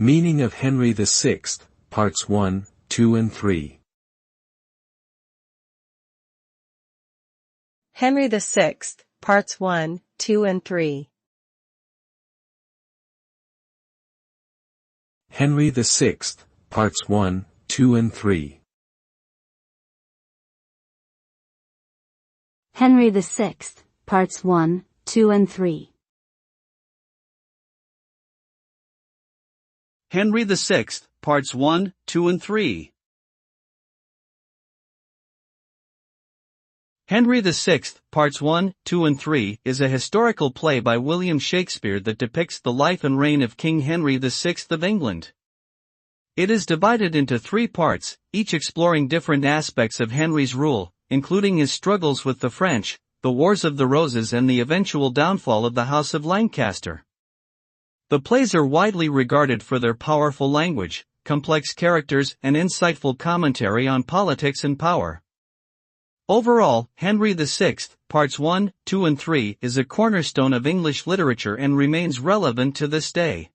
Meaning of Henry VI, Parts 1, 2 and 3. Henry VI, Parts 1, 2 and 3. Henry VI, Parts 1, 2 and 3. Henry VI, Parts 1, 2 and 3. Henry VI, Parts 1, 2 and 3. Henry VI, Parts 1, 2 and 3 is a historical play by William Shakespeare that depicts the life and reign of King Henry VI of England. It is divided into 3 parts, each exploring different aspects of Henry's rule, including his struggles with the French, the Wars of the Roses and the eventual downfall of the House of Lancaster. The plays are widely regarded for their powerful language, complex characters and insightful commentary on politics and power. Overall, Henry VI, Parts 1, 2 and 3 is a cornerstone of English literature and remains relevant to this day.